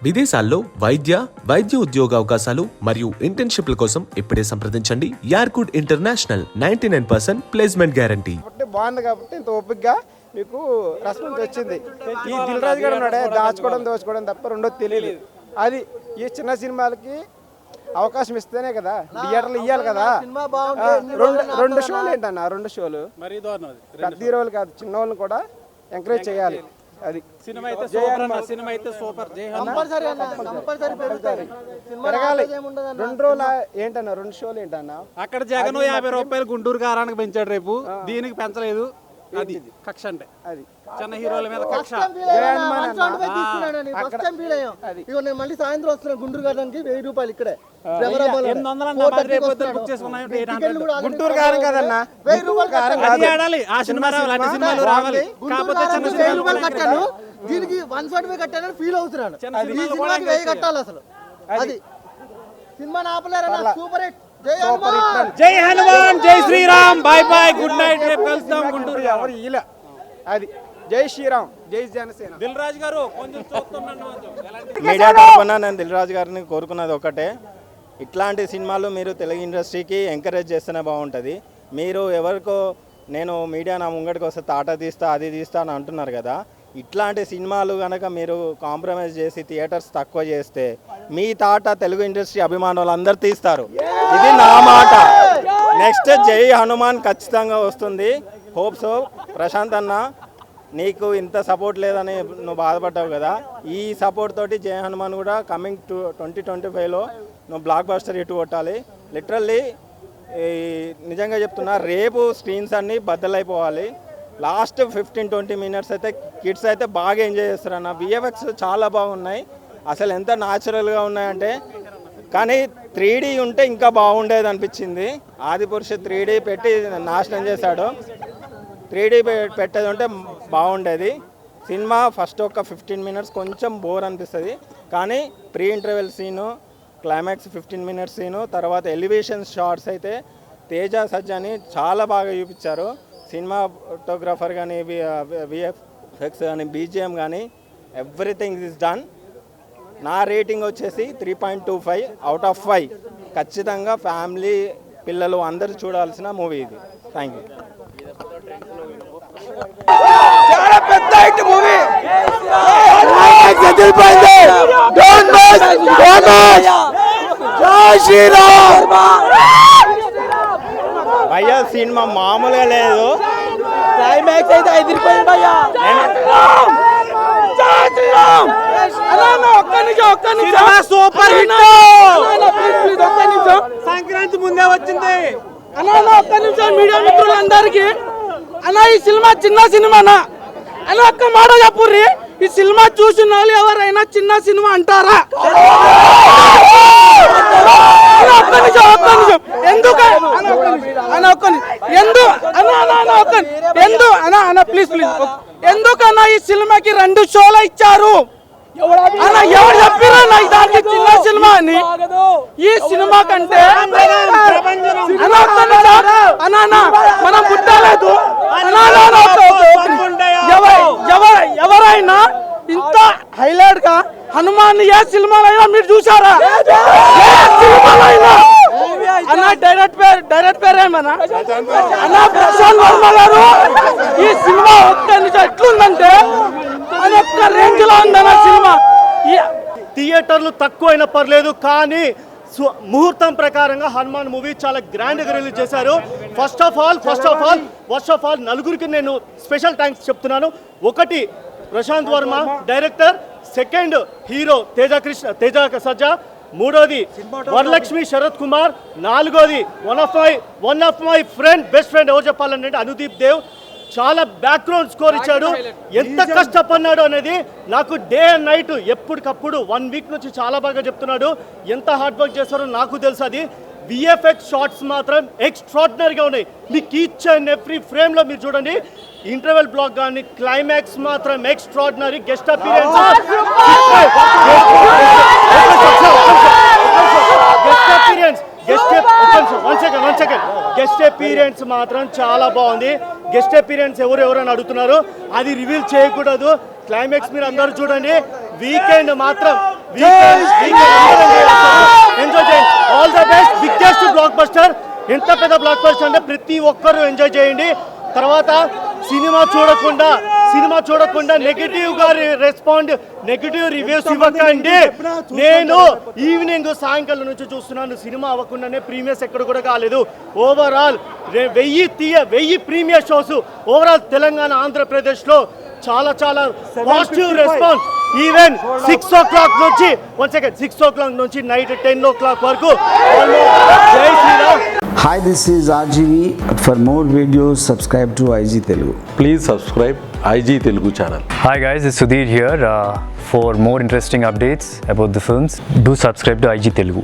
విదేశాల్లో వైద్య ఉద్యోగ అవకాశాలు మరియు ఇంటర్న్షిప్ల కోసం ఇప్పుడే సంప్రదించండి యార్కుడ్ ఇంటర్నేషనల్ 99% ప్లేస్మెంట్ గ్యారంటీ. బాగుంది కాబట్టి ఇంత ఓపికగా మీకు రెస్పాన్స్ వచ్చింది. ఈ దిల్ రాజు గారు ఉన్నాడే దోచుకోవడం తప్ప రెండోది తెలియదు. అది ఈ చిన్న సినిమాలకి అవకాశం ఇస్తేనే కదా థియేటర్లు ఇవ్వాలి కదా. రెండు షోలు ఏంటన్నా, రెండు షోలు పెద్ద హీరోలు కాదు చిన్న వాళ్ళని కూడా ఎంకరేజ్ చేయాలి. అది పెరగాలి. 2 రోజులు ఏంటన్నా, 2 షోలు ఏంటన్నా. అక్కడ జగన్ 50 రూపాయలు గుంటూరు కారానికి పెంచాడు, రేపు దీనికి పెంచలేదు. అది కక్ష అంటే అది చిన్న హీరోల మీద కక్ష. మళ్ళీ సాయంత్రం వస్తున్నాను గుంటూరు కారానికి 1000 రూపాయలు ఇక్కడే గుంటూరు కారం కదన్నా, 1000 రూపాయలు ఆ సినిమా రావాలి. కట్టాను దీనికి 145 కట్టానని ఫీల్ అవుతున్నాను. ఈ సినిమాకి 1000 కట్టాలి అసలు. అది సినిమా ఆపలేరన్నా. Super hit. జై హనుమాన్, జై Sriram, bye bye, good night. రేపు కలుస్తాం గుంటూరు. ఎవరు ఇలా అది జై శ్రీరామ్, జై జనసేన. దిల్ రాజు గారు కొంచెం చూస్తున్నాను. మీడియా తరఫున నేను దిల్ రాజు గారిని కోరుకున్నది ఒకటే, ఇట్లాంటి సినిమాలు మీరు తెలుగు ఇండస్ట్రీకి ఎంకరేజ్ చేస్తేనే బాగుంటుంది. మీరు ఎవరికో నేను మీడియా నా ముంగడికి వస్తే తాట తీస్తా అది తీస్తా అని అంటున్నారు కదా, ఇట్లాంటి సినిమాలు కనుక మీరు కాంప్రమైజ్ చేసి థియేటర్స్ తక్కువ చేస్తే మీ తాట తెలుగు ఇండస్ట్రీ అభిమానులు అందరు తీస్తారు. ఇది నా మాట. నెక్స్ట్ జై హనుమాన్ ఖచ్చితంగా వస్తుంది. Hope so. ప్రశాంత్ అన్న, నీకు ఇంత సపోర్ట్ లేదని నువ్వు బాధపడ్డావు కదా, ఈ సపోర్ట్ తోటి జై హనుమాన్ కూడా కమింగ్ 2025లో నువ్వు బ్లాక్ బస్టర్ హిట్ కొట్టాలి. లిటరల్లీ నిజంగా చెప్తున్నా, రేపు స్క్రీన్స్ అన్నీ బద్దలైపోవాలి. లాస్ట్ 15-20 మినిట్స్ అయితే కిడ్స్ అయితే బాగా ఎంజాయ్ చేస్తారన్న. విఎఫ్ఎక్స్ చాలా బాగున్నాయి, అసలు ఎంత న్యాచురల్గా ఉన్నాయంటే. కానీ 3D ఉంటే ఇంకా బాగుండేది అనిపించింది. ఆదిపురుషు 3D పెట్టి నాశనం చేశాడు. 3D పెట్టేది ఉంటే బాగుండేది. సినిమా ఫస్ట్ ఒక 15 మినిట్స్ కొంచెం బోర్ అనిపిస్తుంది, కానీ pre interval scene, climax 15 minutes scene, తర్వాత ఎలివేషన్ షార్ట్స్ అయితే తేజ సజ్జని చాలా బాగా చూపించారు. సినిమాటోగ్రాఫర్ కానీ, విఎఫ్ఎక్స్ కానీ, బీజిఎం కానీ, ఎవ్రీథింగ్ ఇస్ డన్. నా రేటింగ్ వచ్చేసి 3.25 అవుట్ ఆఫ్ 5. ఖచ్చితంగా ఫ్యామిలీ పిల్లలు అందరూ చూడాల్సిన మూవీ ఇది. Thank you. చాలా పెద్ద హిట్ మూవీ. భయ్యా సినిమా మామూలుగా లేదు. క్లైమాక్స్ అయితే 5 రూపాయలు భయ్యా. Super hit. సంక్రాంతి ముందే వచ్చింది అన్నా. ఒక్క నిమిషం మీడియా మిత్రులందరికీ అన్నా, ఈ సినిమా చిన్న సినిమానా అలా ఒక్క మాట చెప్పుర్రి. ఈ సినిమా చూసిన వాళ్ళు ఎవరైనా చిన్న సినిమా అంటారా? ఒక్క నిమిషం ఎందుకు ఎందుకన్నా ఈ సినిమాకి 2 షోలు ఇచ్చారు అన్న? ఎవరు చెప్పిరా నాకు దానికి చిన్న సినిమా అని? ఈ సినిమా కంటే మనం పుట్టలేదు. ఎవరైనా ఇంత హైలైట్ గా హనుమాన్ ఏ సినిమాలైనా మీరు చూసారా? అన్న డైరెక్ట్ పేరు ఏమన్నా అన్న? ప్రశాంత్ వర్మ గారు. ఈ సినిమా ఒక్క నిమిషం ఎట్లుందంటే అది ఒక్క రేంజ్ లో ఉందన్న సినిమా. థియేటర్లు తక్కువైనా పర్లేదు, కానీ ముహూర్తం ప్రకారంగా హనుమాన్ మూవీ చాలా గ్రాండ్గా రిలీజ్ చేశారు. ఫస్ట్ ఆఫ్ ఆల్ నలుగురికి నేను స్పెషల్ థ్యాంక్స్ చెప్తున్నాను. ఒకటి Prashanth Varma director, second hero Teja Sajja, మూడోది వరలక్ష్మి శరత్ కుమార్, నాలుగోది one of my best friend ఎవరు చెప్పాలంటే అనుదీప్ దేవ్. చాలా బ్యాక్గ్రౌండ్ స్కోర్ ఇచ్చాడు. ఎంత కష్టపడినాడు అనేది నాకు డే అండ్ నైట్ ఎప్పటికప్పుడు 1 వీక్ నుంచి చాలా బాగా చెప్తున్నాడు. ఎంత హార్డ్ వర్క్ చేస్తారో నాకు తెలుసు. అది విఎఫ్ఎక్స్ షార్ట్స్ మాత్రం ఎక్స్ట్రాడినరీగా ఉన్నాయి. మీకు ఈచ్ అండ్ ఎవ్రీ ఫ్రేమ్లో మీరు చూడండి. ఇంటర్వెల్ బ్లాక్ కానీ క్లైమాక్స్ మాత్రం extraordinary. Guest appearance guest appearance మాత్రం చాలా బాగుంది. గెస్ట్ అపీరెన్స్ ఎవరైనా అడుగుతున్నారు, అది రివీల్ చేయకూడదు. క్లైమాక్స్ మీరు అందరూ చూడండి. వీకెండ్ మాత్రం ఎంజాయ్ చేయండి. All the best. Biggest block buster. ఎంత పెద్ద బ్లాక్ బస్టర్ అంటే ప్రతి ఒక్కరు ఎంజాయ్ చేయండి. తర్వాత సినిమా చూడకుండా నెగిటివ్ గా రెస్పాండ్, నెగిటివ్ రివ్యూస్ ఇవ్వకండి. నేను ఈవినింగ్ సాయంకాలం నుంచి చూస్తున్నాను, సినిమా అవ్వకుండానే ప్రీమియర్స్ ఎక్కడ కూడా కాలేదు. Overall 1000 premiere shows overall Telangana ఆంధ్రప్రదేశ్లో చాలా పాజిటివ్ రెస్పాన్స్. ఈవెన్ 6 o'clock నుంచి 6 o'clock నుంచి నైట్ 10 o'clock వరకు. జై Sriram. Hi, this is RGV. For more videos, subscribe to IG Telugu. Please subscribe IG Telugu channel. Hi guys, it's Sudhir here. For more interesting updates about the films, do subscribe to IG Telugu.